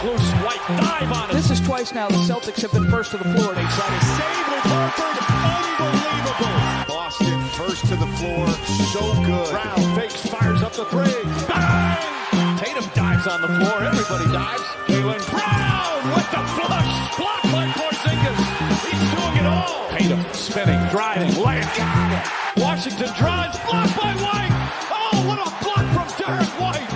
Loose White dive on it. This is twice now the Celtics have been first to the floor. They try to Save with Horford. Unbelievable. Boston first to the floor. So good. Brown fakes, fires up the three. Bang! Tatum dives on the floor. Everybody dives. Jaylen Brown with the flush. Blocked by Porzingis. He's doing it all. Tatum spinning, driving, layup. Got it. Washington drives. Blocked by White. Oh, what a block from Derek White.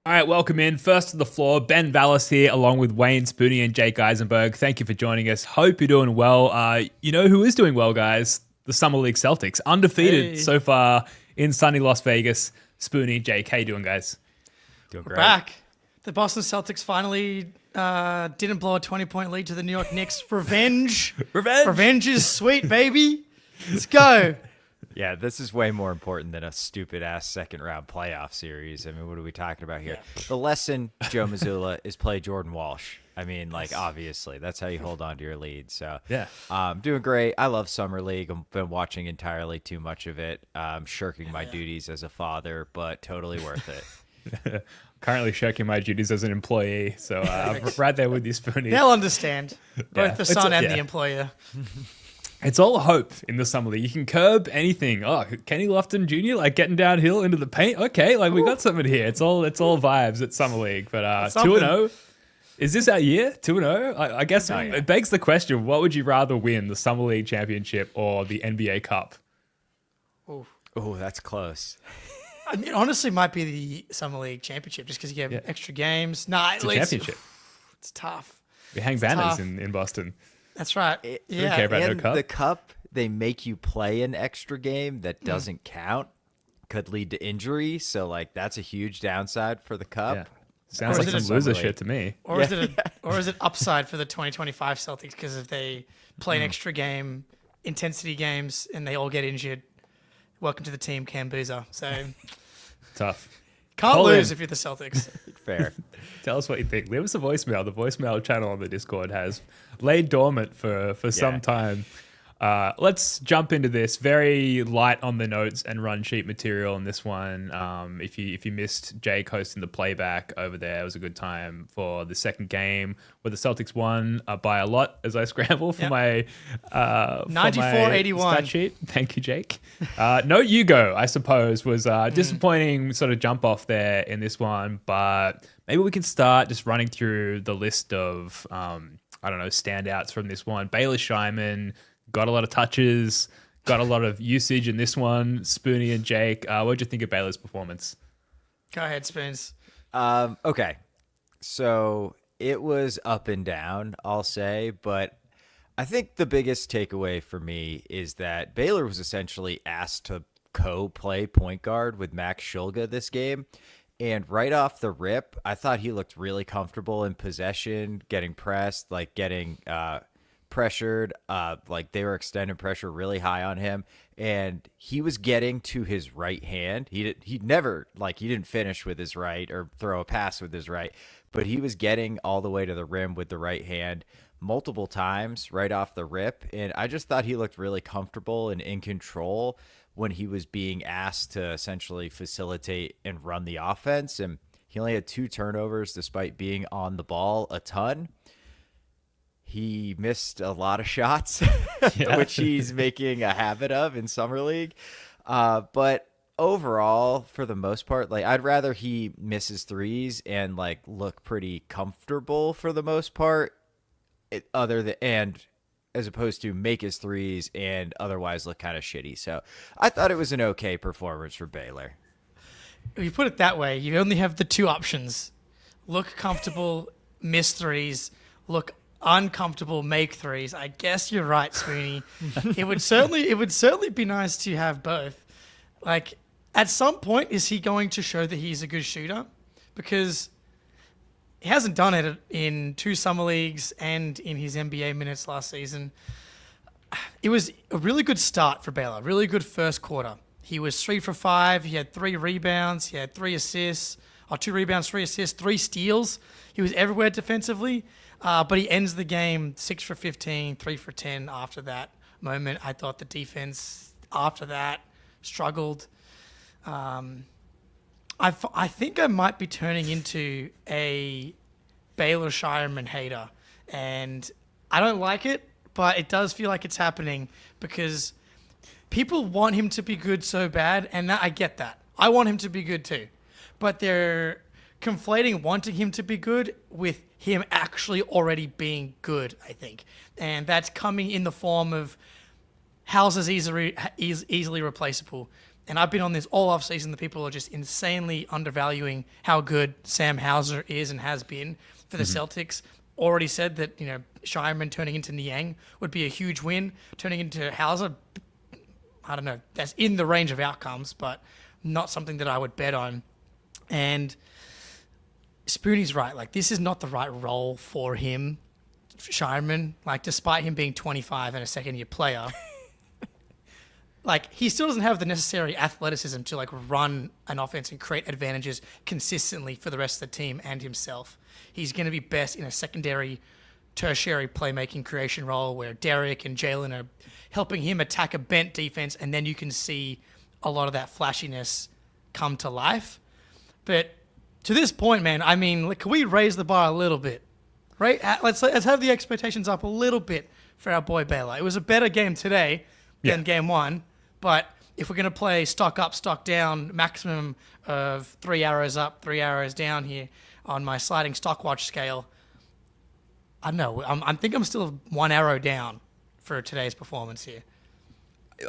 All right, welcome in. First to the floor, Ben Vallis here, along with Wayne Spooney and Jake Eisenberg. Thank you for joining us. Hope you're doing well. You know who is doing well, guys? The Summer League Celtics. Undefeated so far in sunny Las Vegas. Spooney, Jake, how you doing, guys? Doing great. Back. The Boston Celtics finally didn't blow a 20-point lead to the New York Knicks. Revenge. Revenge is sweet, baby. Let's go. Yeah, this is way more important than a stupid-ass second-round playoff series. I mean, what are we talking about here? Yeah. The lesson, Joe Mazzulla, is play Jordan Walsh. I mean, like, obviously, that's how you hold on to your lead. So, yeah, doing great. I love Summer League. I've been watching entirely too much of it. Shirking my duties as a father, but totally worth it. Currently shirking my duties as an employee, so I'm right there with you, Spooney. They'll understand, both the son and the employer. It's all hope in the Summer League. You can curb anything. Oh, Kenny Lofton Jr. like getting downhill into the paint. Okay, like we got something here. It's all vibes at Summer League. But 2-0, is this our year? 2-0. I guess it begs the question: what would you rather win, the Summer League championship or the NBA Cup? Oh, that's close. I mean, honestly, might be the Summer League championship just because you have extra games. At least championship. It's tough. We hang banners in Boston. That's right. Yeah, care about and no cup. The cup, they make you play an extra game that doesn't count. Could lead to injury, so like that's a huge downside for the cup. Yeah. Sounds like some loser shit to me. Or is it upside for the 2025 Celtics because if they play an extra game, intensity games, and they all get injured, welcome to the team, Cam Boozer. So tough. Can't lose if you're the Celtics. Fair. Tell us what you think. Leave us a voicemail. The voicemail channel on the Discord has laid dormant for some time. Let's jump into this. Very light on the notes and run sheet material in this one. If you missed Jake hosting the playback over there, it was a good time for the second game where the Celtics won by a lot as I scramble for my 94-81 stat sheet. Thank you, Jake. No Hugo, I suppose, was disappointing sort of jump off there in this one, but maybe we can start just running through the list of standouts from this one. Baylor Scheierman got a lot of touches, got a lot of usage in this one. Spooney and Jake, what did you think of Baylor's performance? Go ahead, Spoons. Okay. So it was up and down, I'll say, but I think the biggest takeaway for me is that Baylor was essentially asked to co-play point guard with Max Shulga this game. And right off the rip, I thought he looked really comfortable in possession, getting pressed, like getting pressured, like they were extending pressure really high on him, and he was getting to his right hand. He didn't finish with his right or throw a pass with his right, but he was getting all the way to the rim with the right hand multiple times right off the rip, and I just thought he looked really comfortable and in control when he was being asked to essentially facilitate and run the offense. And he only had 2 turnovers despite being on the ball a ton. He missed a lot of shots, which he's making a habit of in Summer League. But overall, for the most part, like I'd rather he misses threes and like look pretty comfortable for the most part, as opposed to make his threes and otherwise look kind of shitty. So I thought it was an okay performance for Baylor. If you put it that way, you only have the 2 options: look comfortable, miss threes; look uncomfortable, make threes. I guess you're right, Spoony. It would certainly be nice to have both. Like, at some point, is he going to show that he's a good shooter? Because he hasn't done it in 2 summer leagues and in his NBA minutes last season. It was a really good start for Baylor, really good first quarter. He was 3 for 5. He had 3 rebounds. He had 3 assists, 2 rebounds, 3 assists, 3 steals. He was everywhere defensively. But he ends the game 6 for 15, 3 for 10 after that. moment. I thought the defense after that struggled. I think I might be turning into a Baylor Scheierman hater, and I don't like it, but it does feel like it's happening because people want him to be good so bad, and I get that. I want him to be good too, but they're conflating wanting him to be good with him actually already being good, I think, and that's coming in the form of Hauser's easily replaceable. And I've been on this all offseason. The people are just insanely undervaluing how good Sam Hauser is and has been for the Celtics. Already said that, Scheierman turning into Niang would be a huge win. Turning into Hauser, I don't know. That's in the range of outcomes, but not something that I would bet on. And Spoonie's right. Like, this is not the right role for him, Scheierman. Like, despite him being 25 and a second-year player, like, he still doesn't have the necessary athleticism to, like, run an offense and create advantages consistently for the rest of the team and himself. He's going to be best in a secondary, tertiary playmaking creation role where Derek and Jaylen are helping him attack a bent defense, and then you can see a lot of that flashiness come to life. But to this point, man, I mean, like, can we raise the bar a little bit, right? Let's have the expectations up a little bit for our boy Baylor. It was a better game today than game one. But if we're going to play stock up, stock down, maximum of 3 arrows up, 3 arrows down here on my sliding stockwatch scale, I don't know. I think I'm still 1 arrow down for today's performance here.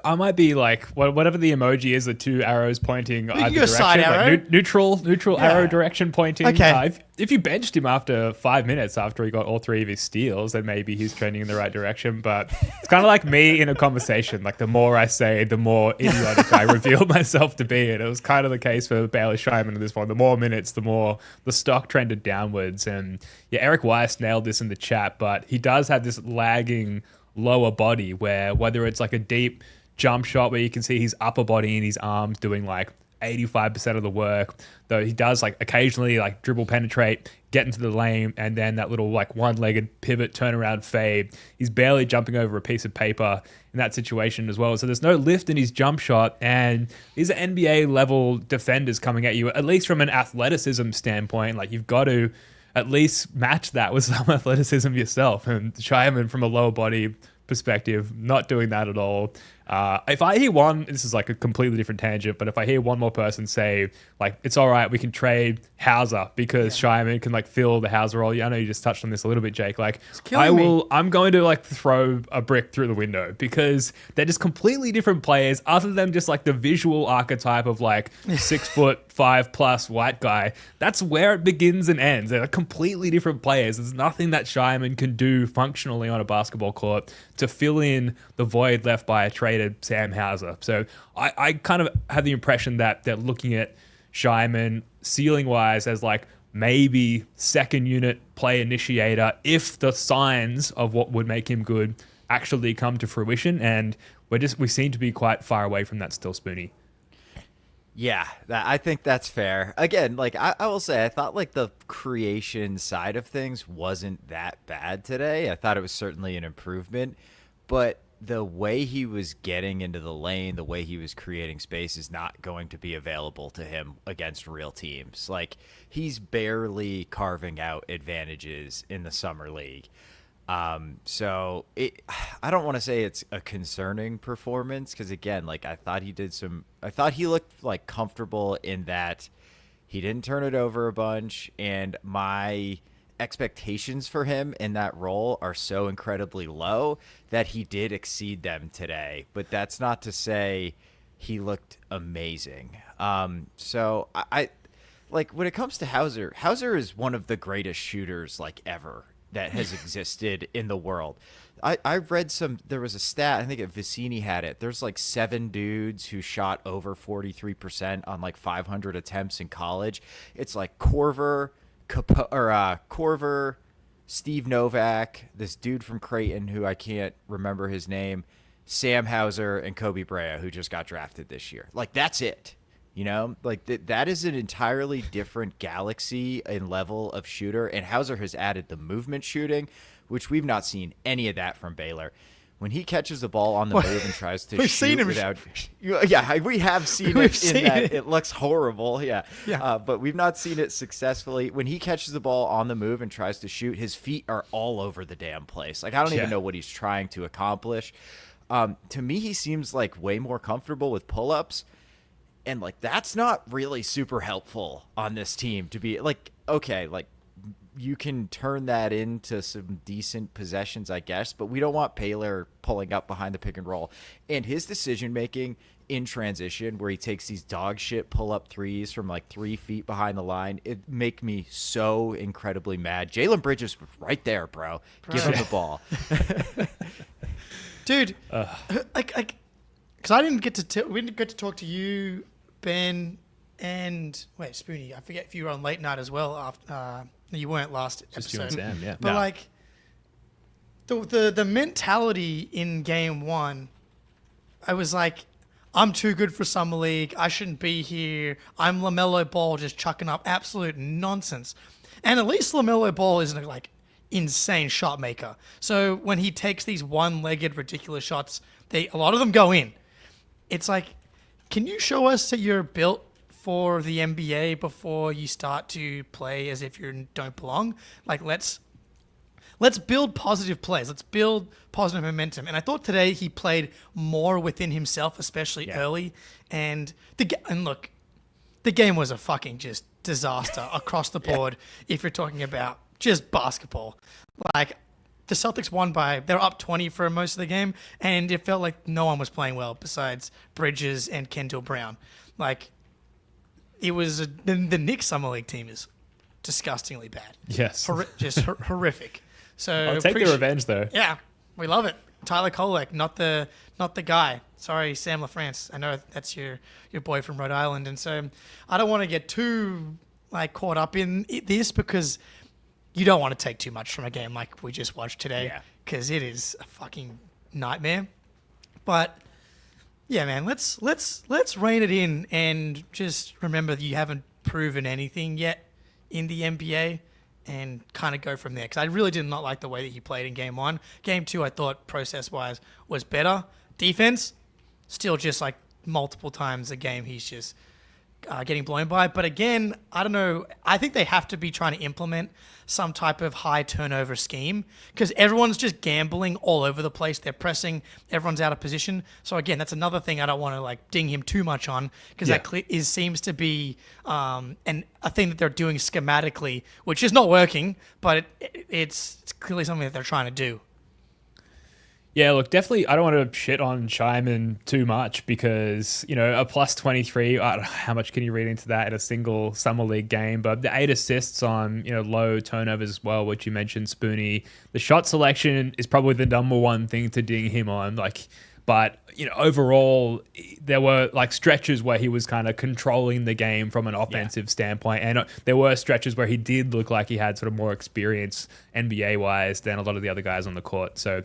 I might be like whatever the emoji is, the 2 arrows pointing either go direction, side arrow. like neutral arrow direction pointing. Okay. If you benched him after 5 minutes after he got all 3 of his steals, then maybe he's trending in the right direction. But it's kind of like me in a conversation. Like, the more I say, the more idiotic I reveal myself to be. And it was kind of the case for Baylor Scheierman at this point. The more minutes, the more the stock trended downwards. And yeah, Eric Weiss nailed this in the chat, but he does have this lagging lower body where, whether it's like a deep jump shot where you can see his upper body and his arms doing like 85% of the work, though he does like occasionally like dribble penetrate, get into the lane, and then that little like one-legged pivot turnaround fade. He's barely jumping over a piece of paper in that situation as well. So there's no lift in his jump shot, and these are NBA level defenders coming at you, at least from an athleticism standpoint. Like, you've got to at least match that with some athleticism yourself. And Scheierman, from a lower body perspective, not doing that at all. If I hear this is like a completely different tangent, but if I hear one more person say, like, it's all right, we can trade Hauser because Scheierman can like fill the Hauser role. I know you just touched on this a little bit, Jake. Like, I'm going to like throw a brick through the window because they're just completely different players, other than just like the visual archetype of like 6'5+ white guy. That's where it begins and ends. They're completely different players. There's nothing that Scheierman can do functionally on a basketball court to fill in the void left by a traded Sam Hauser. So I kind of have the impression that they're looking at Scheierman ceiling-wise as like maybe second unit play initiator if the signs of what would make him good actually come to fruition. And we seem to be quite far away from that still, Spoonie. Yeah, I think that's fair. Again, like I will say, I thought like the creation side of things wasn't that bad today. I thought it was certainly an improvement, but the way he was getting into the lane, the way he was creating space is not going to be available to him against real teams. Like, he's barely carving out advantages in the Summer League. So I don't want to say it's a concerning performance because, again, like I thought he looked like comfortable in that he didn't turn it over a bunch, and my expectations for him in that role are so incredibly low that he did exceed them today. But that's not to say he looked amazing. So I like, when it comes to Hauser is one of the greatest shooters like ever that has existed in the world. I read there was a stat, I think Vicini had it. There's like 7 dudes who shot over 43% on like 500 attempts in college. It's like Korver, Steve Novak, this dude from Creighton who I can't remember his name, Sam Hauser, and Kobe Brea, who just got drafted this year. Like, that's it. You know, like that is an entirely different galaxy and level of shooter. And Hauser has added the movement shooting, which we've not seen any of that from Baylor. when he catches the ball on the move and tries to We've shoot seen him without, yeah, we have seen We've it seen in that it. it looks horrible, yeah. Yeah. But we've not seen it successfully. When he catches the ball on the move and tries to shoot, his feet are all over the damn place. Like I don't even know what he's trying to accomplish. To me, he seems like way more comfortable with pull-ups, and like that's not really super helpful on this team to be like, okay, like you can turn that into some decent possessions, I guess, but we don't want Baylor pulling up behind the pick and roll. And his decision making in transition, where he takes these dog shit pull up threes from like 3 feet behind the line, it make me so incredibly mad. Jalen Bridges was right there, bro. Give him the ball. Dude, like, because we didn't get to talk to you, Ben, and wait, Spoonie. I forget if you were on late night as well. After you weren't last Just episode. you and Sam, yeah. But like, the mentality in game one, I was like, I'm too good for Summer League. I shouldn't be here. I'm LaMelo Ball just chucking up absolute nonsense. And at least LaMelo Ball isn't like insane shot maker. So when he takes these one-legged ridiculous shots, a lot of them go in. It's like, can you show us that you're built for the NBA before you start to play as if you don't belong? Like, let's build positive plays. Let's build positive momentum. And I thought today he played more within himself, especially early. And look, the game was a fucking just disaster across the board. If you're talking about just basketball, like the Celtics they're up 20 for most of the game, and it felt like no one was playing well besides Bridges and Kendall Brown. Like, it was the Knicks Summer League team is disgustingly bad. Yes. Just horrific. So I'll take the revenge, though. Yeah, we love it. Tyler Kolek, not the guy. Sorry, Sam LaFrance. I know that's your boy from Rhode Island, and so I don't want to get too like caught up in this, because you don't want to take too much from a game like we just watched today, because it is a fucking nightmare. But yeah, man, let's rein it in and just remember that you haven't proven anything yet in the NBA, and kind of go from there. Because I really did not like the way that he played in game one. Game two, I thought process-wise was better. Defense, still just like multiple times a game he's just getting blown by. But again, I don't know. I think they have to be trying to implement some type of high turnover scheme, because everyone's just gambling all over the place. They're pressing. Everyone's out of position. So again, that's another thing I don't want to like ding him too much on, because that seems to be a thing that they're doing schematically, which is not working, but it's clearly something that they're trying to do. Yeah, look, definitely, I don't want to shit on Scheierman too much, because, a plus 23, I don't know, how much can you read into that in a single Summer League game? But the 8 assists on, low turnovers as well, which you mentioned, Spoonie. The shot selection is probably the number one thing to ding him on. But, overall, there were like stretches where he was kind of controlling the game from an offensive standpoint. And there were stretches where he did look like he had sort of more experience NBA-wise than a lot of the other guys on the court. So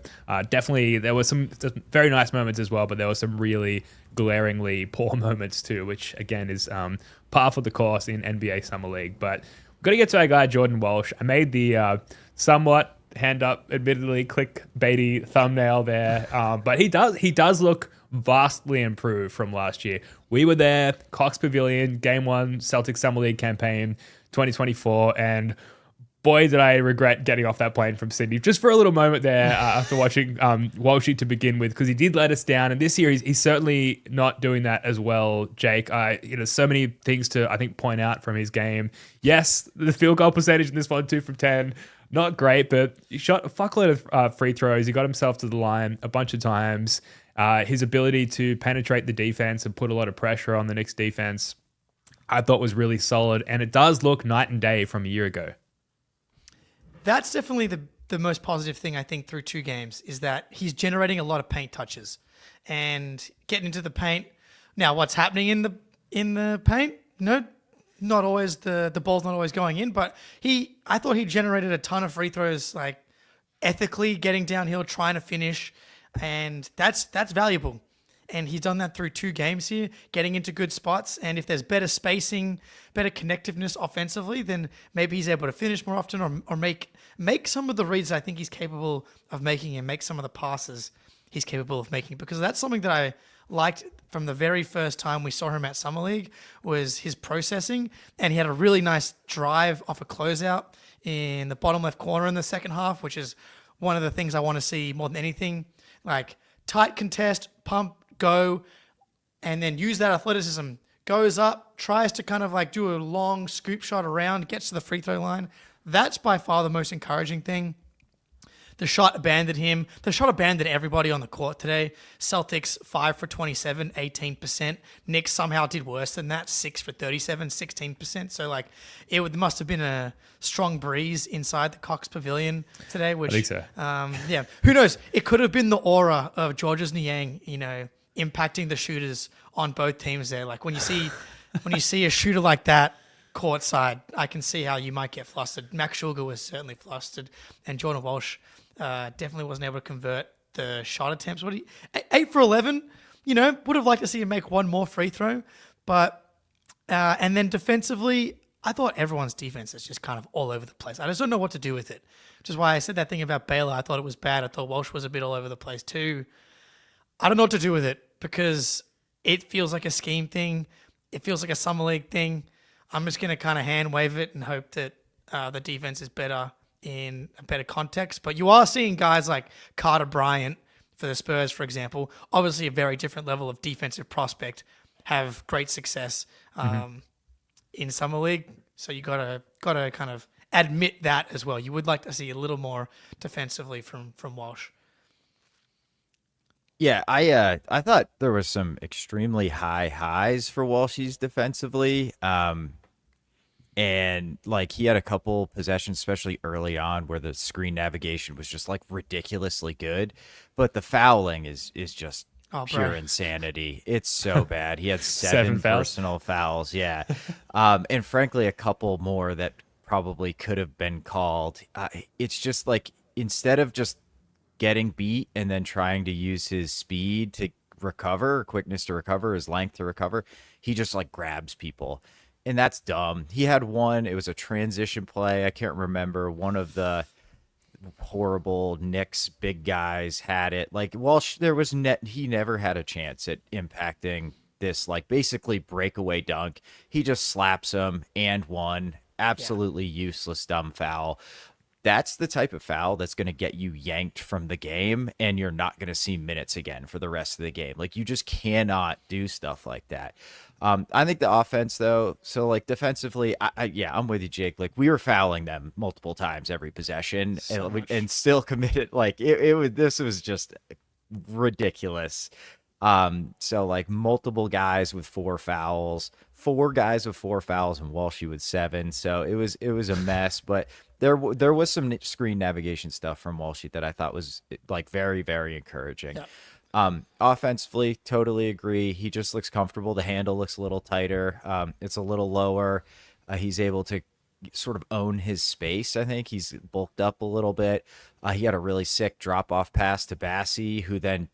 definitely there were some very nice moments as well, but there were some really glaringly poor moments too, which again is par for the course in NBA Summer League. But we've got to get to our guy, Jordan Walsh. I made the somewhat hand up, admittedly clickbaity thumbnail there, but he does look vastly improved from last year. We were there, Cox Pavilion, Game 1, Celtics Summer League campaign 2024, and boy, did I regret getting off that plane from Sydney just for a little moment there after watching Walshy to begin with, because he did let us down, and this year he's certainly not doing that as well, Jake. So many things to, I think, point out from his game. Yes, the field goal percentage in this one, 2 from 10, not great, but he shot a fuckload of free throws. He got himself to the line a bunch of times. His ability to penetrate the defense and put a lot of pressure on the Knicks defense, I thought was really solid, and it does look night and day from a year ago. That's definitely the most positive thing, I think, through 2 games, is that he's generating a lot of paint touches and getting into the paint. Now, what's happening in the paint? No, not always the ball's not always going in, but I thought he generated a ton of free throws, like ethically getting downhill, trying to finish, and that's valuable. And he's done that through 2 games here, getting into good spots. And if there's better spacing, better connectiveness offensively, then maybe he's able to finish more often, or make some of the reads I think he's capable of making, and make some of the passes he's capable of making, because that's something that I liked from the very first time we saw him at Summer League, was his processing. And he had a really nice drive off a closeout in the bottom left corner in the second half, which is one of the things I want to see more than anything. Like tight contest, pump, go, and then use that athleticism. Goes up, tries to kind of like do a long scoop shot around, gets to the free throw line. That's by far the most encouraging thing. The shot abandoned him. The shot abandoned everybody on the court today. Celtics 5 for 27, 18%. Knicks somehow did worse than that, 6 for 37, 16%. So like it must have been a strong breeze inside the Cox Pavilion today. Which, I think so. Yeah, who knows? It could have been the aura of Georges Niang, impacting the shooters on both teams there. Like when you see a shooter like that courtside, I can see how you might get flustered. Max Schulger was certainly flustered, and Jordan Walsh definitely wasn't able to convert the shot attempts. 8 for 11? Would have liked to see him make one more free throw, but and then defensively, I thought everyone's defense is just kind of all over the place. I just don't know what to do with it, which is why I said that thing about Baylor. I thought it was bad. I thought Walsh was a bit all over the place too. I don't know what to do with it, because it feels like a scheme thing. It feels like a Summer League thing. I'm just going to kind of hand wave it and hope that the defense is better in a better context. But you are seeing guys like Carter Bryant for the Spurs, for example, obviously a very different level of defensive prospect, have great success in Summer League. So you gotta kind of admit that as well. You would like to see a little more defensively from Walsh. Yeah, I thought there was some extremely high highs for Walshies defensively. And like he had a couple possessions, especially early on, where the screen navigation was just like ridiculously good. But the fouling is just pure insanity. It's so bad. He had seven personal fouls. Yeah. And frankly, a couple more that probably could have been called. It's just like, instead of just getting beat and then trying to use his speed to recover, quickness to recover, his length to recover, he just like grabs people. And that's dumb. He had one, it was a transition play. I can't remember. One of the horrible Knicks big guys had it. Like Walsh, he never had a chance at impacting this like basically breakaway dunk. He just slaps him and one. Absolutely useless, dumb foul. That's the type of foul that's going to get you yanked from the game, and you're not going to see minutes again for the rest of the game. Like, you just cannot do stuff like that. I think the offense, though, so like defensively, I'm with you, Jake. Like, we were fouling them multiple times every possession, and still committed. Like, this was just ridiculous. So like multiple guys with 4 fouls, 4 guys with 4 fouls, and Walshy with 7. So it was a mess, but there was some screen navigation stuff from Walshy that I thought was like very, very encouraging. Yeah. Offensively, totally agree. He just looks comfortable. The handle looks a little tighter. It's a little lower. He's able to sort of own his space. I think he's bulked up a little bit. He had a really sick drop-off pass to Bassey, who then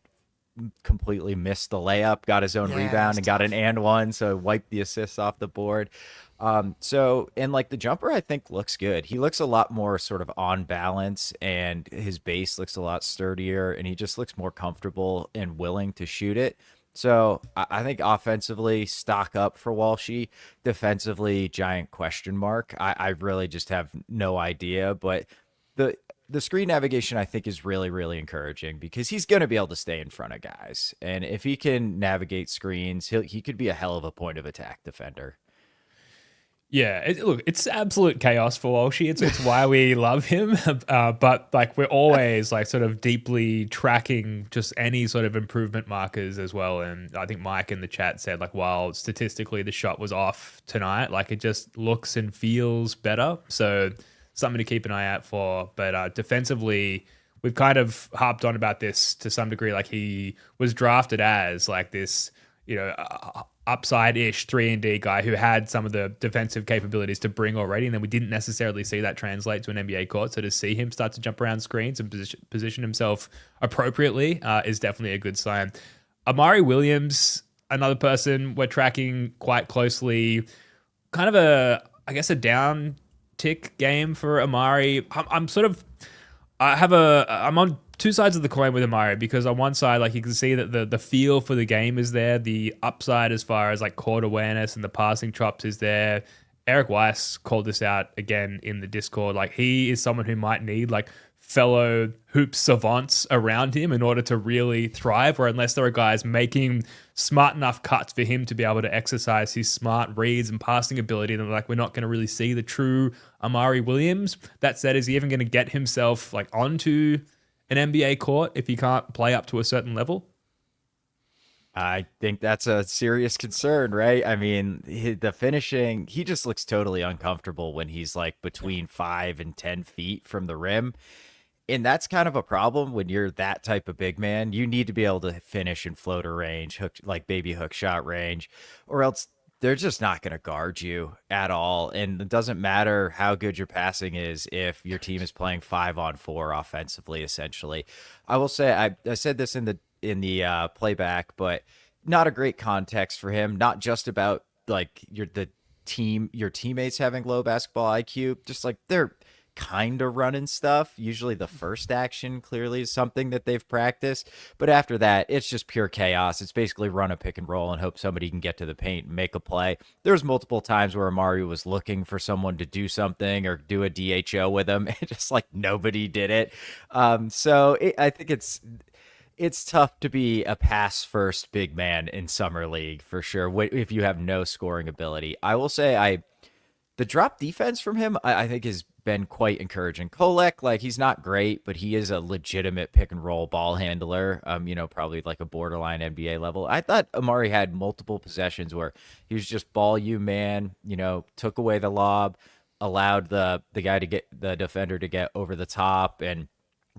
completely missed the layup, got his own rebound, and got an and one, so wiped the assists off the board. And like the jumper, I think looks good. He looks a lot more sort of on balance, and his base looks a lot sturdier, and he just looks more comfortable and willing to shoot it. So I think offensively, stock up for Walshy. Defensively, giant question mark. I really just have no idea, but the screen navigation, I think, is really, really encouraging, because he's going to be able to stay in front of guys. And if he can navigate screens, he could be a hell of a point of attack defender. Yeah, look, it's absolute chaos for Walshy. It's why we love him. But like, we're always like sort of deeply tracking just any sort of improvement markers as well. And I think Mike in the chat said, like, while statistically the shot was off tonight, like it just looks and feels better. So something to keep an eye out for. But defensively, we've kind of harped on about this to some degree. Like, he was drafted as like this, upside-ish 3-and-D guy who had some of the defensive capabilities to bring already, and then we didn't necessarily see that translate to an NBA court. So to see him start to jump around screens and position himself appropriately is definitely a good sign. Amari Williams, another person we're tracking quite closely. Kind of a down tick game for Amari. I'm on two sides of the coin with Amari, because on one side, like, you can see that the feel for the game is there. The upside as far as like court awareness and the passing chops is there. Eric Weiss called this out again in the Discord. Like, he is someone who might need like fellow hoop savants around him in order to really thrive, or unless there are guys making smart enough cuts for him to be able to exercise his smart reads and passing ability, then like we're not going to really see the true Amari Williams. That said, is he even going to get himself like onto an NBA court if he can't play up to a certain level? I think that's a serious concern, right? I mean, the finishing, he just looks totally uncomfortable when he's like between 5 and 10 feet from the rim. And that's kind of a problem when you're that type of big man. You need to be able to finish in floater range, hook, like baby hook shot range, or else they're just not going to guard you at all. And it doesn't matter how good your passing is if your team is playing 5-on-4 offensively, essentially. I will say, I said this in the playback, but not a great context for him. Not just about like your teammates having low basketball IQ, just like they're kind of running stuff. Usually the first action clearly is something that they've practiced, but after that it's just pure chaos. It's basically run a pick and roll and hope somebody can get to the paint and make a play. There's multiple times where Amari was looking for someone to do something or do a DHO with him, and just like nobody did it. I think it's tough to be a pass first big man in summer league for sure if you have no scoring ability. I will say the drop defense from him I think has been quite encouraging. Kolek, like, he's not great, but he is a legitimate pick and roll ball handler. Probably like a borderline NBA level. I thought Amari had multiple possessions where he was just ball you man, took away the lob, allowed the guy to get the defender to get over the top and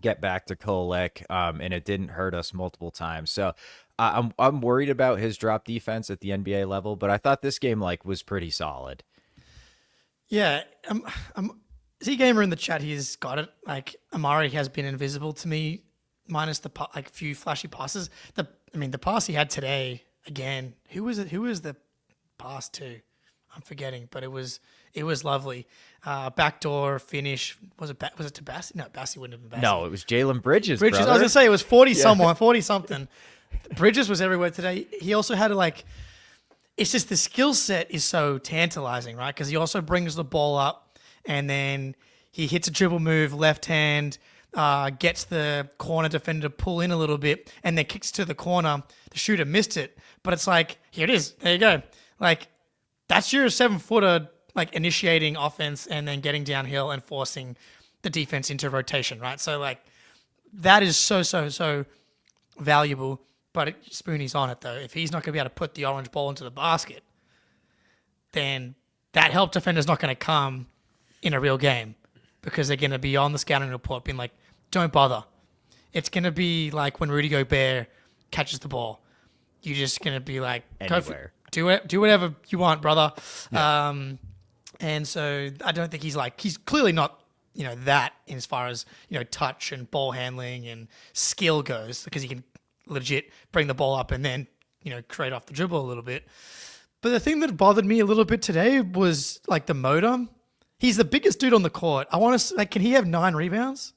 get back to Kolek, and it didn't hurt us multiple times. So I'm worried about his drop defense at the NBA level, but I thought this game was pretty solid. Yeah, Z-Gamer in the chat, he's got it. Like, Amari has been invisible to me, minus the few flashy passes. The pass he had today, again, who was it? Who was the pass to? I'm forgetting, but it was lovely. Backdoor finish. Was it to Bassey? No, Bassey wouldn't have been Bassey. No, it was Jaylen Bridges. I was gonna say it was 40 something. Bridges was everywhere today. He also had it's just the skill set is so tantalizing, right? Because he also brings the ball up and then he hits a dribble move, left hand, gets the corner defender to pull in a little bit, and then kicks to the corner. The shooter missed it, but it's like, here it is. There you go. Like, that's your 7-footer, like, initiating offense and then getting downhill and forcing the defense into rotation, right? So, like, that is so valuable. But Spoonie's on it, though. If he's not going to be able to put the orange ball into the basket, then that help defender's not going to come in a real game, because they're going to be on the scouting report being like, don't bother. It's going to be like when Rudy Gobert catches the ball. You're just going to be like, anywhere. Do whatever you want, brother. Yeah. And so I don't think he's clearly not, that as far as, touch and ball handling and skill goes, because he can legit bring the ball up and then, create off the dribble a little bit. But the thing that bothered me a little bit today was like the motor. He's the biggest dude on the court. I want to can he have 9 rebounds?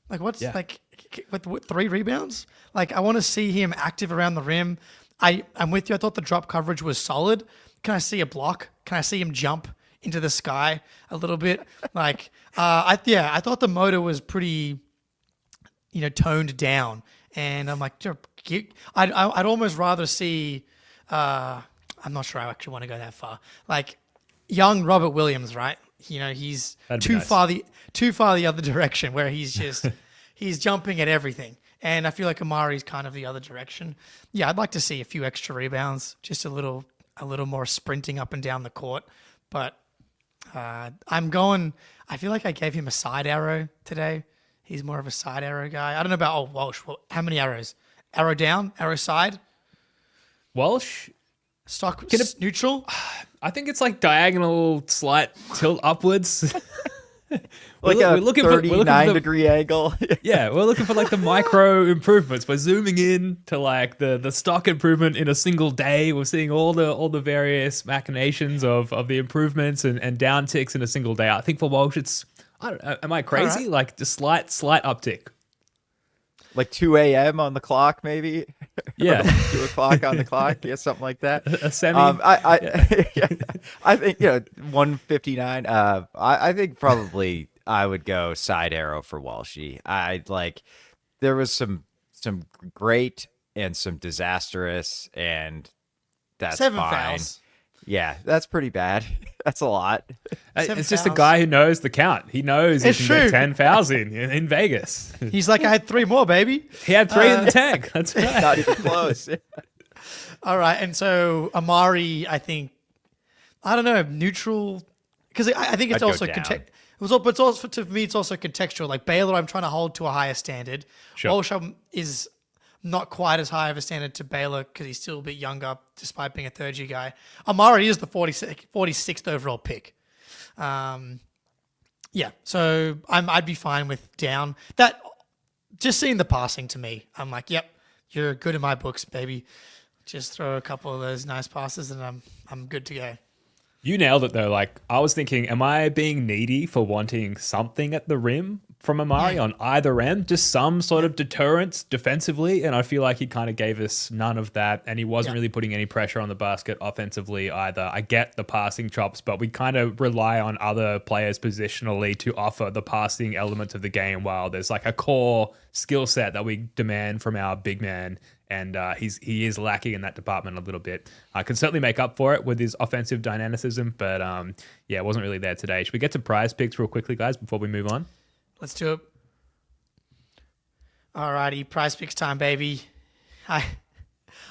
Like, what's with 3 rebounds? Like, I want to see him active around the rim. I'm with you. I thought the drop coverage was solid. Can I see a block? Can I see him jump into the sky a little bit? Like, I thought the motor was pretty, toned down. And I'm like, I'd almost rather see, I'm not sure I actually want to go that far. Like, young Robert Williams, right? He's too far the other direction, where he's just, he's jumping at everything. And I feel like Amari's kind of the other direction. Yeah, I'd like to see a few extra rebounds, just a little more sprinting up and down the court. But I feel like I gave him a side arrow today. He's more of a side arrow guy. I don't know about Walsh. How many arrows? Arrow down, arrow side? Walsh? Stock neutral? I think it's like diagonal slight tilt upwards. we're looking 39-degree angle. Yeah, we're looking for like the micro improvements. We're zooming in to like the stock improvement in a single day. We're seeing all the various machinations of the improvements and down ticks in a single day. I think for Walsh, it's, I don't know, am I crazy? Right. Like just slight uptick. like 2 a.m. on the clock, maybe. Yeah. 2 o'clock on the clock. Yeah, something like that. A semi. I think 159. I think probably I would go side arrow for Walshy. There was some great and some disastrous, and that's 7 fine. fouls. Yeah, that's pretty bad. That's a lot. It's just a guy who knows the count. He knows he can get 10 fouls in Vegas. He's like, I had 3 more, baby. He had 3 in the tag. That's right. Not even close. All right, and so Amari, I think, I don't know, neutral, because I think it's I'd go also down. but it's also, to me, it's also contextual. Like Baylor, I'm trying to hold to a higher standard. Sure. Walsh is not quite as high of a standard to Baylor because he's still a bit younger, despite being a third-year guy. Amari is the 46th overall pick. Yeah, so I'd be fine with down. That, just seeing the passing to me, I'm like, yep, you're good in my books, baby. Just throw a couple of those nice passes and I'm good to go. You nailed it though. Like I was thinking, am I being needy for wanting something at the rim from Amari on either end? Just some sort of deterrence defensively, and I feel like he kind of gave us none of that, and he wasn't really putting any pressure on the basket offensively either. I get the passing chops, but we kind of rely on other players positionally to offer the passing element of the game, while there's like a core skill set that we demand from our big man. And he is lacking in that department a little bit. I can certainly make up for it with his offensive dynamicism, but it wasn't really there today. Should we get to prize picks real quickly, guys, before we move on? Let's do it. Alrighty, prize picks time, baby. I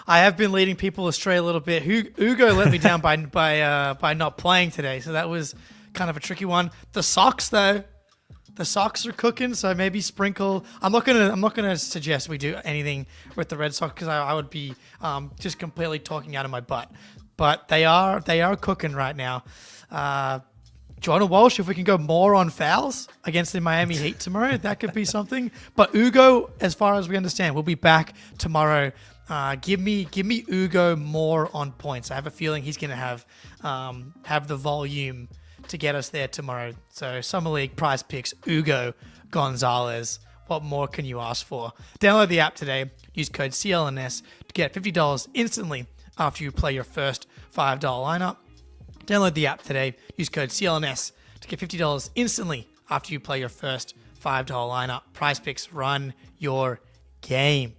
have been leading people astray a little bit. Ugo let me down by not playing today, so that was kind of a tricky one. The Sox, though. The Sox are cooking, so maybe sprinkle. I'm not gonna suggest we do anything with the Red Sox because I would be just completely talking out of my butt. But they are cooking right now. Jordan Walsh, if we can go more on fouls against the Miami Heat tomorrow, that could be something. But Ugo, as far as we understand, will be back tomorrow. Give me Ugo more on points. I have a feeling he's gonna have the volume to get us there tomorrow. So Summer League prize picks, Ugo Gonzalez. What more can you ask for? Download the app today. Use code CLNS to get $50 instantly after you play your first $5 lineup. Download the app today. Use code CLNS to get $50 instantly after you play your first $5 lineup. Prize picks, run your game.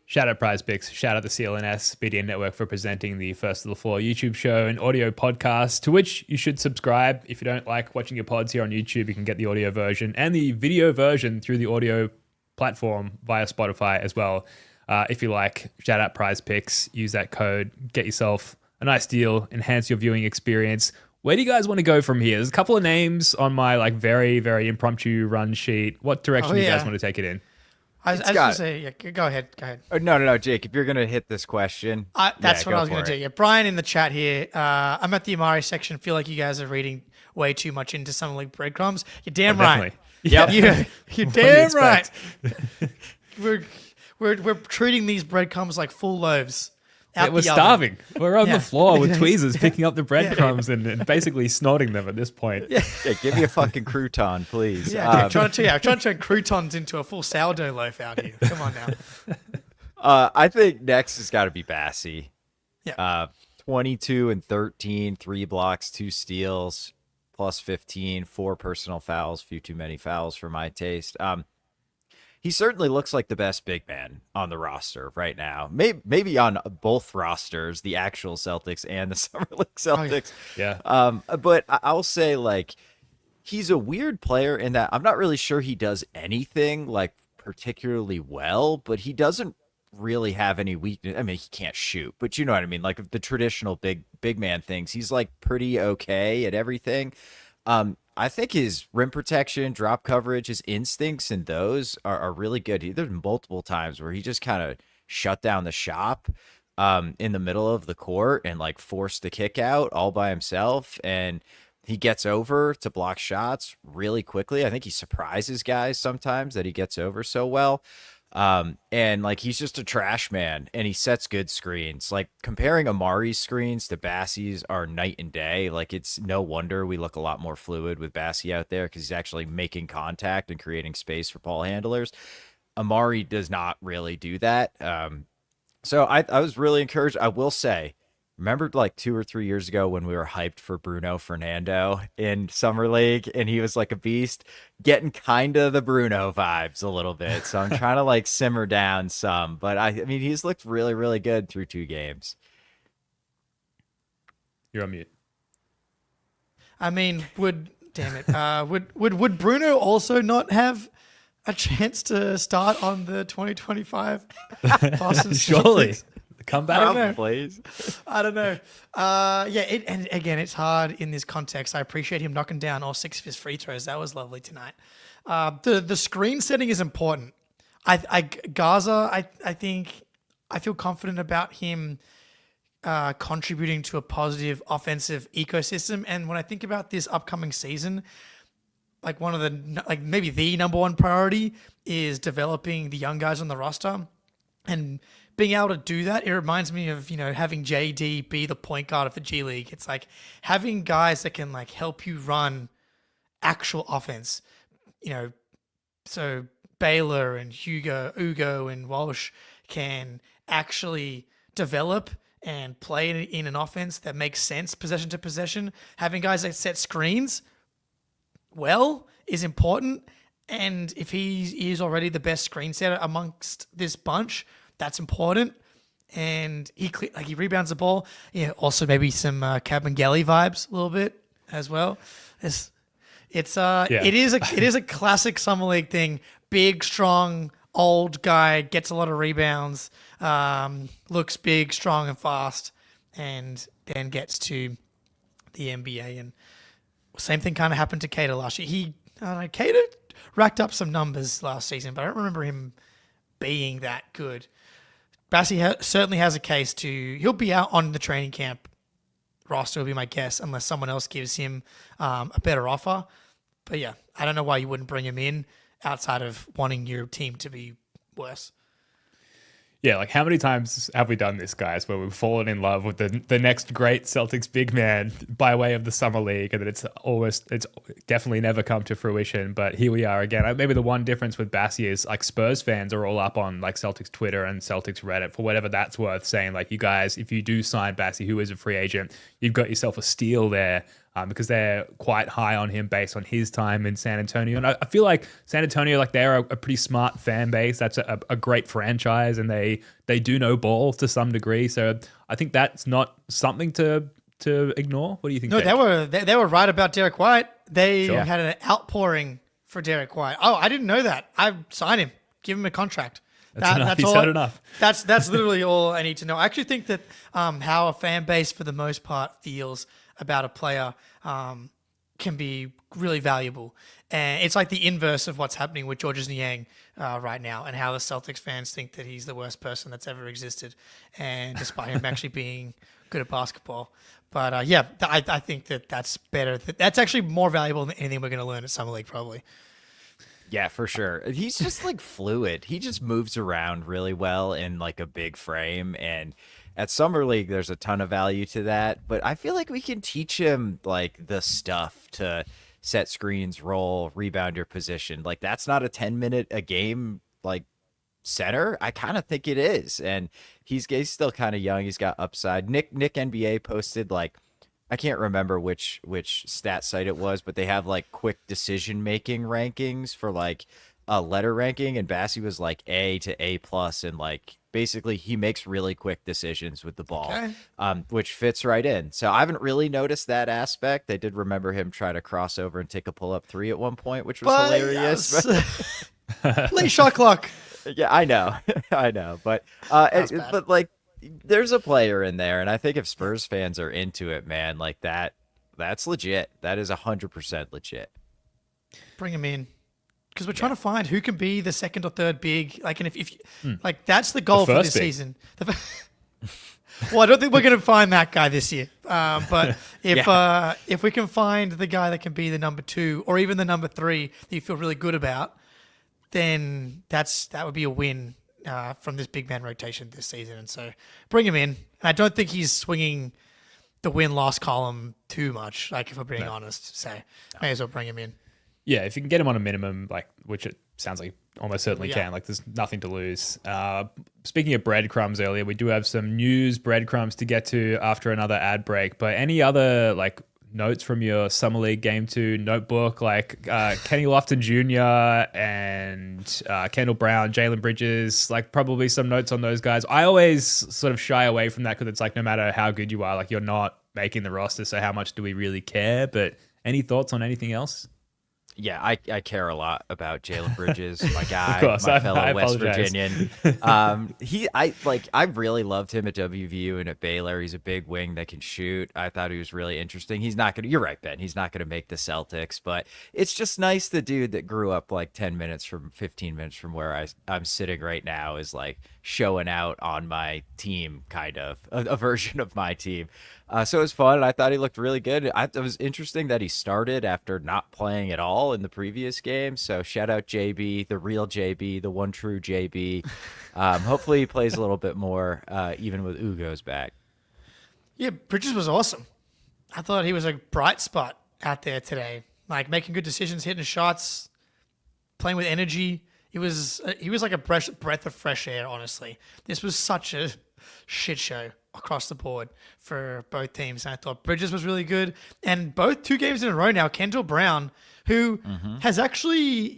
Shout out Prize Picks. Shout out the CLNS BDN Network for presenting the First to the Floor YouTube show and audio podcast, to which you should subscribe. If you don't like watching your pods here on YouTube, you can get the audio version and the video version through the audio platform via Spotify as well. If you like, shout out Prize Picks. Use that code. Get yourself a nice deal. Enhance your viewing experience. Where do you guys want to go from here? There's a couple of names on my very, very impromptu run sheet. What direction do you guys want to take it in? I was going to say, go ahead. Oh, no, Jake. If you're gonna hit this question, that's what I was going to do. Yeah, Brian in the chat here. I'm at the Amari section. Feel like you guys are reading way too much into Summer League breadcrumbs. You're damn right. Yep. You're damn right. We're treating these breadcrumbs like full loaves. We're starving. We're on the floor with tweezers picking up the breadcrumbs and basically snorting them at this point. Yeah, give me a fucking crouton, please. I'm trying to turn croutons into a full sourdough loaf out here. Come on now. I think next has got to be Bassey. Yeah. 22 and 13, 3 blocks, 2 steals, plus 15, 4 personal fouls, few too many fouls for my taste. He certainly looks like the best big man on the roster right now. Maybe on both rosters, the actual Celtics and the Summer League Celtics. Yeah. But I'll say, he's a weird player in that I'm not really sure he does anything, particularly well, but he doesn't really have any weakness. I mean, he can't shoot, but you know what I mean? The traditional big man things. He's, pretty okay at everything. I think his rim protection, drop coverage, his instincts and those are really good. There's multiple times where he just kind of shut down the shop in the middle of the court and forced the kick out all by himself. And he gets over to block shots really quickly. I think he surprises guys sometimes that he gets over so well. And he's just a trash man and he sets good screens. Comparing Amari's screens to Bassey's are night and day. It's no wonder we look a lot more fluid with Bassey out there because he's actually making contact and creating space for ball handlers. Amari does not really do that. So I was really encouraged. I will say, remember like 2 or 3 years ago when we were hyped for Bruno Fernando in Summer League and he was like a beast, getting kind of the Bruno vibes a little bit. So I'm trying to like simmer down some, but I mean, he's looked really, really good through 2 games. You're on mute. I mean, would Bruno also not have a chance to start on the 2025 Boston Surely. Celtics? Come back. Please. I don't know. And again, it's hard in this context. I appreciate him knocking down all 6 of his free throws. That was lovely tonight. The screen setting is important. Gaza, I think I feel confident about him contributing to a positive offensive ecosystem. And when I think about this upcoming season, like one of the, like maybe the number one priority is developing the young guys on the roster and being able to do that. It reminds me of, having JD be the point guard of the G League. It's like having guys that can like help you run actual offense, so Baylor and Ugo and Walsh can actually develop and play in an offense that makes sense possession to possession. Having guys that set screens is important. And if he is already the best screen setter amongst this bunch, that's important. And he rebounds the ball. Yeah, also maybe some Kabengele vibes a little bit as well. It is a classic Summer League thing. Big, strong, old guy, gets a lot of rebounds, looks big, strong, and fast, and then gets to the NBA. And same thing kind of happened to Cater last year. Cater racked up some numbers last season, but I don't remember him being that good. Bassey certainly has a case he'll be out on the training camp roster, will be my guess, unless someone else gives him a better offer. But yeah, I don't know why you wouldn't bring him in outside of wanting your team to be worse. Yeah, like how many times have we done this, guys, where we've fallen in love with the next great Celtics big man by way of the Summer League, and that it's definitely never come to fruition, but here we are again. Maybe the one difference with Bassey is like Spurs fans are all up on like Celtics Twitter and Celtics Reddit for whatever that's worth, saying like, you guys, if you do sign Bassey, who is a free agent, you've got yourself a steal there. Because they're quite high on him based on his time in San Antonio. And I feel like San Antonio, like they're a pretty smart fan base. That's a great franchise, and they do know ball to some degree. So I think that's not something to ignore. What do you think? No, Jake? they were right about Derek White. They Sure. had an outpouring for Derek White. Oh, I didn't know that. I sign him. Give him a contract. That's enough. He all. said enough. That's literally all I need to know. I actually think that how a fan base, for the most part, feels about a player can be really valuable. And it's like the inverse of what's happening with Georges Niang right now, and how the Celtics fans think that he's the worst person that's ever existed, and despite him actually being good at basketball. But I think that's better. That's actually more valuable than anything we're going to learn at Summer League, probably. Yeah, for sure. He's just like fluid. He just moves around really well in like a big frame, and at Summer League, there's a ton of value to that, but I feel like we can teach him like the stuff to set screens, roll, rebound your position. Like that's not a 10-minute a game like center. I kind of think it is, and he's still kind of young. He's got upside. Nick NBA posted like, I can't remember which stat site it was, but they have like quick decision making rankings for like a letter ranking, and Bassey was like A to A+, and like basically he makes really quick decisions with the ball, which fits right in. So I haven't really noticed that aspect. I did remember him try to cross over and take a pull-up 3 at one point, which was hilarious. Late shot clock. Yeah, I know. I know. But like there's a player in there, and I think if Spurs fans are into it, man, like that's legit. That is 100% legit. Bring him in. Because we're trying to find who can be the second or third big, like, and if like that's the goal for this season. Well, I don't think we're going to find that guy this year. But if we can find the guy that can be the number 2 or even the number 3 that you feel really good about, then that would be a win from this big man rotation this season. And so bring him in. And I don't think he's swinging the win-loss column too much, like if we're being honest. So may as well bring him in. Yeah, if you can get him on a minimum, like which it sounds like almost certainly can. Like, there's nothing to lose. Speaking of breadcrumbs earlier, we do have some news breadcrumbs to get to after another ad break. But any other, like, notes from your Summer League Game 2 notebook, like Kenny Lofton Jr. and Kendall Brown, Jalen Bridges, like probably some notes on those guys. I always sort of shy away from that because it's like no matter how good you are, like you're not making the roster, so how much do we really care? But any thoughts on anything else? Yeah, I care a lot about Jalen Bridges, my guy, Of course, my fellow I West apologize. Virginian. I really loved him at WVU and at Baylor. He's a big wing that can shoot. I thought he was really interesting. He's not gonna. You're right, Ben. He's not gonna make the Celtics, but it's just nice. The dude that grew up like 15 minutes from where I'm sitting right now is like showing out on my team, kind of a version of my team. So it was fun. I thought he looked really good. It was interesting that he started after not playing at all in the previous game. So shout out JB, the real JB, the one true JB. Hopefully he plays a little bit more, even with Ugo's back. Yeah, Bridges was awesome. I thought he was a bright spot out there today, like making good decisions, hitting shots, playing with energy. He was like a breath of fresh air, honestly. This was such a shit show across the board for both teams. And I thought Bridges was really good. And both 2 games in a row now, Kendall Brown, who has actually,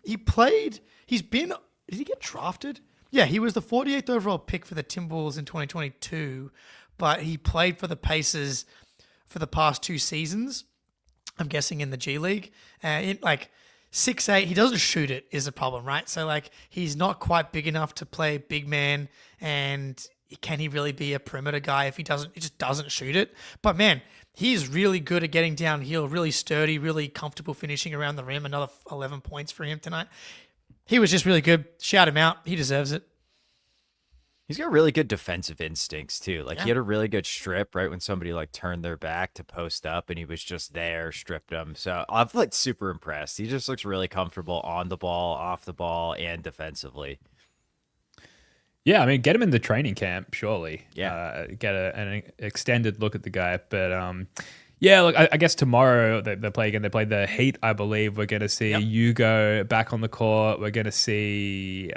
he played, did he get drafted? Yeah, he was the 48th overall pick for the Timberwolves in 2022, but he played for the Pacers for the past 2 seasons, I'm guessing in the G League. And 6'8", he doesn't shoot it is a problem, right? So like he's not quite big enough to play big man, and can he really be a perimeter guy if he just doesn't shoot it? But man, he's really good at getting downhill, really sturdy, really comfortable finishing around the rim. Another 11 points for him tonight. He was just really good. Shout him out. He deserves it. He's got really good defensive instincts too. Like he had a really good strip right when somebody like turned their back to post up, and he was just there, stripped them. So I'm like super impressed. He just looks really comfortable on the ball, off the ball, and defensively. Yeah, I mean, get him in the training camp, surely. Yeah. Get an extended look at the guy. But yeah, look, I guess tomorrow they play again. They play the Heat, I believe. We're going to see Hugo back on the court. We're going to see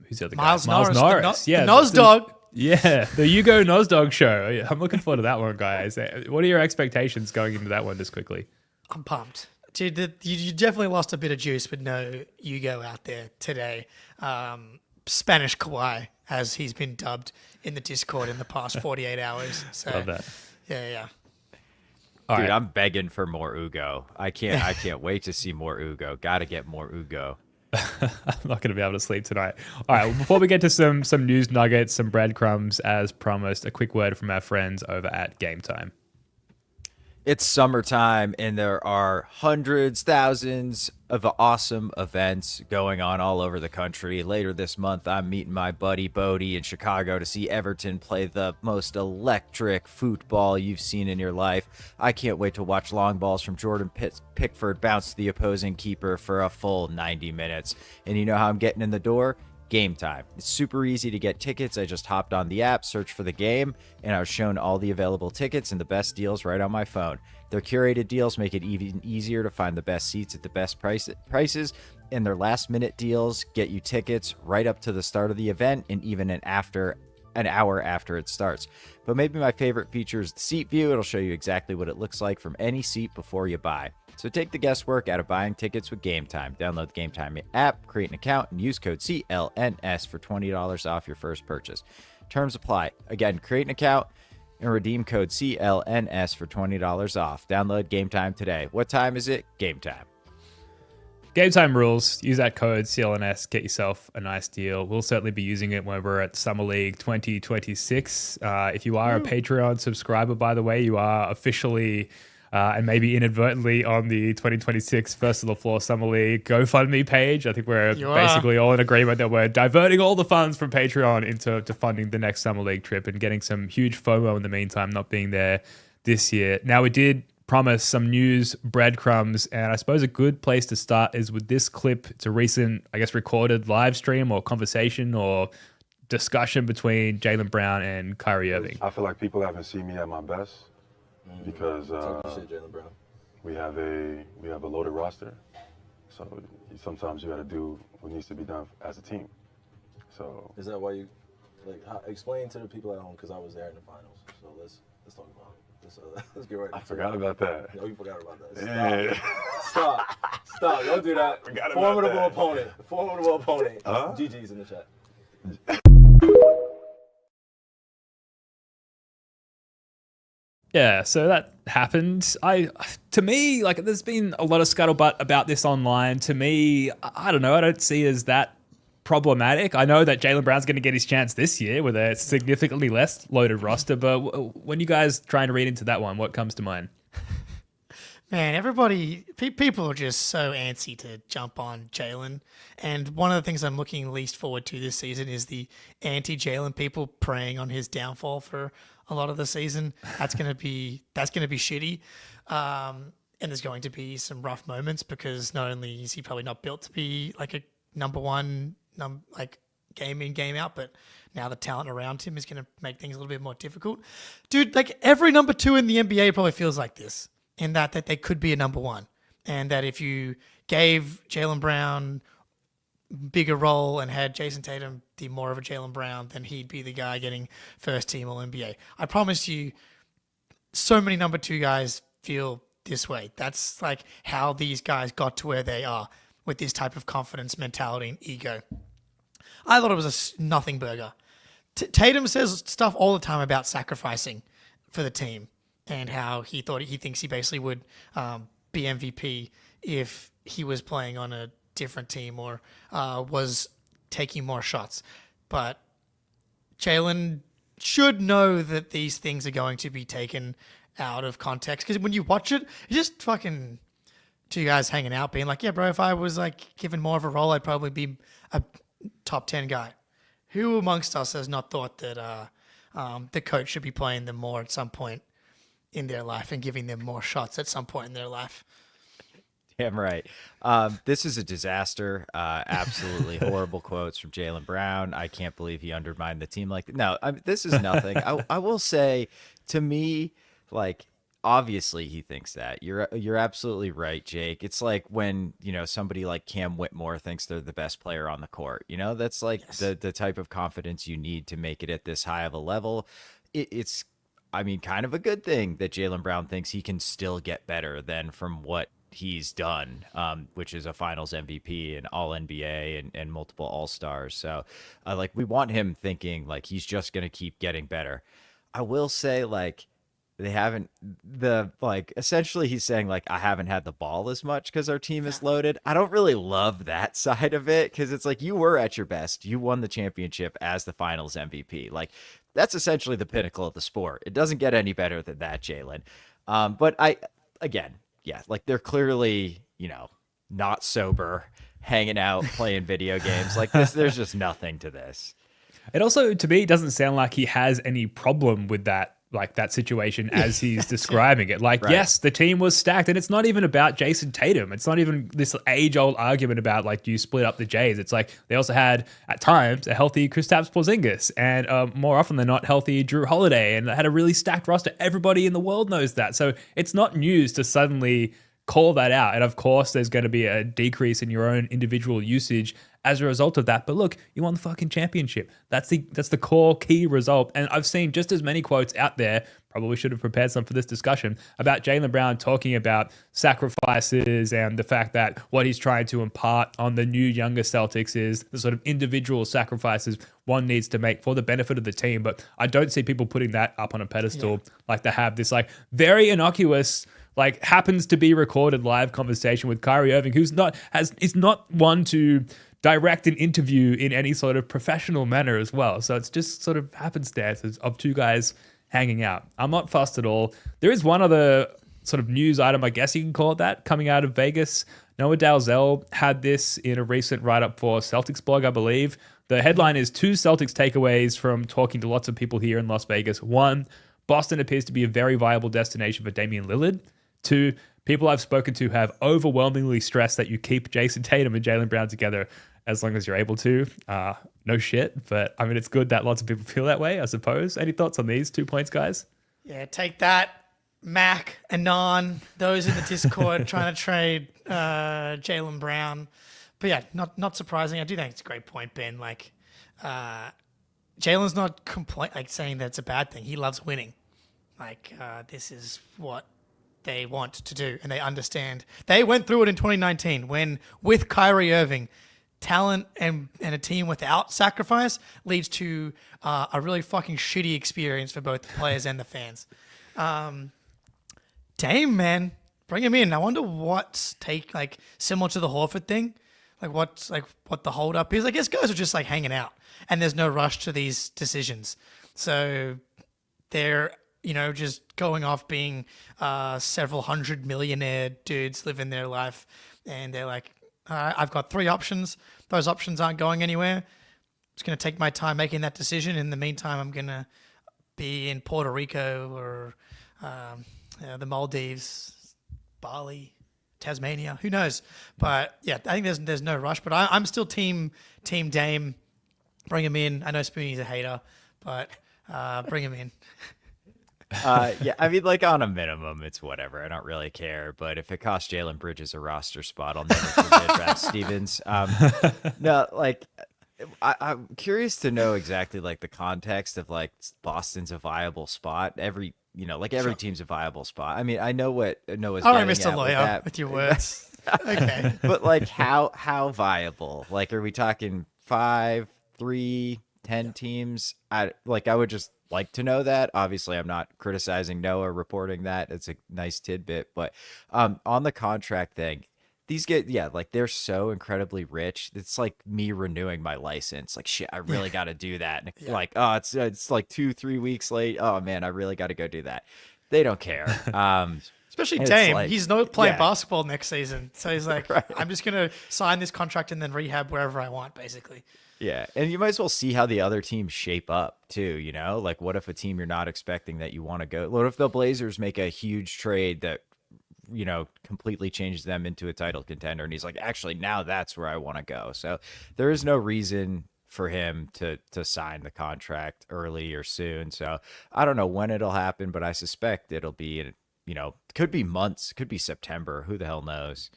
who's the other guy? Miles Norris. Yeah, the Nos Dog. Yeah, the Hugo Nosdog show. I'm looking forward to that one, guys. What are your expectations going into that one, just quickly? I'm pumped. Dude, you definitely lost a bit of juice with no Hugo out there today. Spanish Kawhi, as he's been dubbed in the Discord in the past 48 hours. So, Love that. Yeah. All Dude, right. I'm begging for more Ugo. I can't wait to see more Ugo. Got to get more Ugo. I'm not going to be able to sleep tonight. All right, well, before we get to some news nuggets, some breadcrumbs, as promised, a quick word from our friends over at Game Time. It's summertime, and there are hundreds, thousands of awesome events going on all over the country. Later this month, I'm meeting my buddy Bodie in Chicago to see Everton play the most electric football you've seen in your life. I can't wait to watch long balls from Jordan Pickford bounce to the opposing keeper for a full 90 minutes. And you know how I'm getting in the door? Game Time. It's super easy to get tickets. I just hopped on the app, searched for the game, and I was shown all the available tickets and the best deals right on my phone. Their curated deals make it even easier to find the best seats at the best prices, and their last-minute deals get you tickets right up to the start of the event and even an hour after it starts. But maybe my favorite feature is the seat view. It'll show you exactly what it looks like from any seat before you buy. So take the guesswork out of buying tickets with Game Time. Download the Game Time app, create an account, and use code CLNS for $20 off your first purchase. Terms apply. Again, create an account and redeem code CLNS for $20 off. Download Game Time today. What time is it? Game Time. Game Time rules. Use that code CLNS. Get yourself a nice deal. We'll certainly be using it when we're at Summer League 2026. If you are a Patreon subscriber, by the way, you are officially and maybe inadvertently on the 2026 First of the Floor Summer League GoFundMe page. I think we're basically all in agreement that we're diverting all the funds from Patreon into funding the next Summer League trip and getting some huge FOMO in the meantime, not being there this year. Now, we did promise some news breadcrumbs, and I suppose a good place to start is with this clip. It's a recent, I guess, recorded live stream or conversation or discussion between Jaylen Brown and Kyrie Irving. I feel like people haven't seen me at my best because Talk your shit, Jaylen Brown. we have a loaded roster. So sometimes you got to do what needs to be done as a team. So is that why you explain to the people at home, because I was there in the finals. So let's talk about it. Let's get right. I forgot about that. No, you forgot about that. Yeah. Stop! Don't do that. Forgot about Formidable that. opponent. Formidable opponent. Huh? GG's in the chat. Yeah, so that happened. To me, like, there's been a lot of scuttlebutt about this online. To me, I don't know. I don't see it as that problematic. I know that Jaylen Brown's going to get his chance this year with a significantly less loaded roster, but when you guys trying to read into that one, what comes to mind? Man, people are just so antsy to jump on Jaylen. And one of the things I'm looking least forward to this season is the anti-Jaylen people preying on his downfall for a lot of the season. That's going to be shitty. And there's going to be some rough moments because not only is he probably not built to be like a number one, like game in, game out, but now the talent around him is going to make things a little bit more difficult. Dude, like every number 2 in the NBA probably feels like this. In that they could be a number 1, and that if you gave Jaylen Brown bigger role and had Jason Tatum be more of a Jaylen Brown, then he'd be the guy getting first team All NBA. I promise you, so many number 2 guys feel this way. That's like how these guys got to where they are with this type of confidence, mentality, and ego. I thought it was a nothing burger. Tatum says stuff all the time about sacrificing for the team. And how he thinks he basically would be MVP if he was playing on a different team or was taking more shots. But Jaylen should know that these things are going to be taken out of context. Because when you watch it, it's just fucking 2 guys hanging out being like, yeah, bro, if I was like given more of a role, I'd probably be a top 10 guy. Who amongst us has not thought that the coach should be playing them more at some point in their life and giving them more shots at some point in their life? Damn right. This is a disaster. Absolutely horrible quotes from Jaylen Brown. I can't believe he undermined the team like that. No, this is nothing. I will say, to me, like, obviously he thinks that. You're absolutely right, Jake. It's like when, somebody like Cam Whitmore thinks they're the best player on the court. That's like the type of confidence you need to make it at this high of a level. It's kind of a good thing that Jaylen Brown thinks he can still get better than from what he's done, which is a finals MVP and all NBA and multiple all-stars. So we want him thinking like he's just going to keep getting better. I will say, like, they haven't essentially he's saying like, I haven't had the ball as much because our team is loaded. I don't really love that side of it, because it's like, you were at your best. You won the championship as the finals MVP. Like, that's essentially the pinnacle of the sport. It doesn't get any better than that, Jaylen. But they're clearly, not sober, hanging out, playing video games. Like this, there's just nothing to this. It also, to me, doesn't sound like he has any problem with that, like that situation as he's describing it. Like, right. Yes, the team was stacked, and it's not even about Jason Tatum. It's not even this age-old argument about, like, do you split up the Jays? It's like they also had, at times, a healthy Kristaps Porzingis and more often than not, healthy Drew Holiday, and they had a really stacked roster. Everybody in the world knows that. So it's not news to suddenly call that out. And of course, there's going to be a decrease in your own individual usage as a result of that. But look, you won the fucking championship. That's the core key result. And I've seen just as many quotes out there, probably should have prepared some for this discussion, about Jaylen Brown talking about sacrifices and the fact that what he's trying to impart on the new younger Celtics is the sort of individual sacrifices one needs to make for the benefit of the team. But I don't see people putting that up on a pedestal like they have this like very innocuous, like happens to be recorded live conversation with Kyrie Irving, who's is not one to direct an interview in any sort of professional manner as well. So it's just sort of happenstance of 2 guys hanging out. I'm not fussed at all. There is one other sort of news item, I guess you can call it that, coming out of Vegas. Noah Dalzell had this in a recent write-up for Celtics blog, I believe. The headline is 2 Celtics takeaways from talking to lots of people here in Las Vegas. 1, Boston appears to be a very viable destination for Damian Lillard. 2, people I've spoken to have overwhelmingly stressed that you keep Jason Tatum and Jaylen Brown together as long as you're able to. No shit, but I mean, it's good that lots of people feel that way, I suppose. Any thoughts on these 2 points, guys? Yeah, take that. Mac, Anon, those in the Discord trying to trade Jaylen Brown. But yeah, not surprising. I do think it's a great point, Ben. Like, Jalen's not saying that it's a bad thing. He loves winning. Like, this is what they want to do, and they understand. They went through it in 2019 when, with Kyrie Irving, talent and a team without sacrifice leads to a really fucking shitty experience for both the players and the fans. Dame, man, bring him in. I wonder what's similar to the Horford thing. What the holdup is. I guess guys are just like hanging out, and there's no rush to these decisions. So they're, just going off being several hundred millionaire dudes living their life, and they're like, all right, I've got 3 options. Those options aren't going anywhere. I'm just going to take my time making that decision. In the meantime, I'm going to be in Puerto Rico or the Maldives, Bali, Tasmania, who knows? But yeah, I think there's no rush. But I'm still team Dame. Bring him in. I know Spoonie's a hater, but bring him in. Yeah, I mean, on a minimum, it's whatever. I don't really care. But if it costs Jalen Bridges a roster spot, I'll never forget Brad Stevens. No, I'm curious to know exactly the context of Boston's a viable spot. Every team's a viable spot. I mean, I know what Noah's all right, getting Mr. at Lawyer, with your words. Okay. But how viable? Are we talking 5, 3, 10 teams? I would just like to know that. Obviously, I'm not criticizing Noah reporting that. It's a nice tidbit. But on the contract thing, these they're so incredibly rich. It's like me renewing my license. Shit, I really got to do that. And it's 2-3 weeks late. Oh man, I really got to go do that. They don't care. Especially Dame. He's not playing basketball next season. So he's like, right. I'm just going to sign this contract and then rehab wherever I want, basically. Yeah, and you might as well see how the other teams shape up too, what if a team you're not expecting that you want to go? What if the Blazers make a huge trade that, completely changes them into a title contender, and he's like, actually, now that's where I want to go. So there is no reason for him to sign the contract early or soon. So I don't know when it'll happen, but I suspect it'll be, could be months, could be September. Who the hell knows?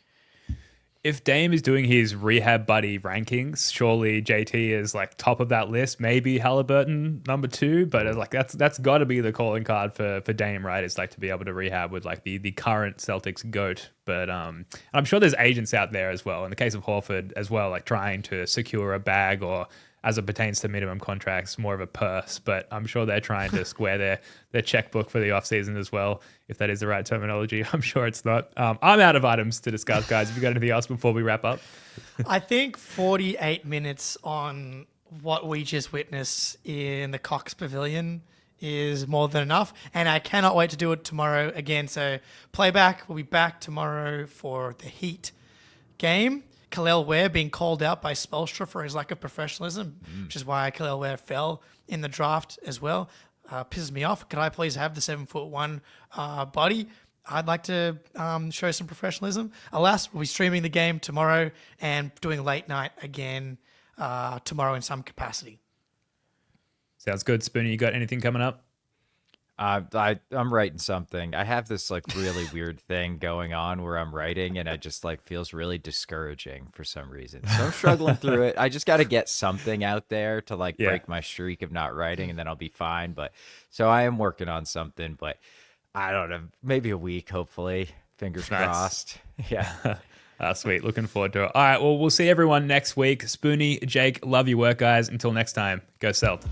If Dame is doing his rehab buddy rankings, surely JT is top of that list. Maybe Halliburton number 2, but that's got to be the calling card for Dame, right? It's to be able to rehab with the current Celtics GOAT. But I'm sure there's agents out there as well. In the case of Horford as well, trying to secure a bag, or as it pertains to minimum contracts, more of a purse. But I'm sure they're trying to square their checkbook for the offseason as well, if that is the right terminology. I'm sure it's not. I'm out of items to discuss, guys. Have you got anything else before we wrap up? I think 48 minutes on what we just witnessed in the Cox Pavilion is more than enough. And I cannot wait to do it tomorrow again. So playback will be back tomorrow for the Heat game. Khalil Ware being called out by Spoelstra for his lack of professionalism, which is why Khalil Ware fell in the draft as well. Pisses me off. Could I please have the 7'1" body? I'd like to show some professionalism. Alas, we'll be streaming the game tomorrow and doing late night again tomorrow in some capacity. Sounds good. Spoonie, you got anything coming up? I'm writing something. I have this really weird thing going on where I'm writing, and it just feels really discouraging for some reason. So I'm struggling through it. I just got to get something out there to break my streak of not writing, and then I'll be fine. But so I am working on something, but I don't know, maybe a week, hopefully. Fingers crossed. Yeah. Sweet. Looking forward to it. All right. Well, we'll see everyone next week. Spoonie, Jake, love your work, guys. Until next time, go Celt.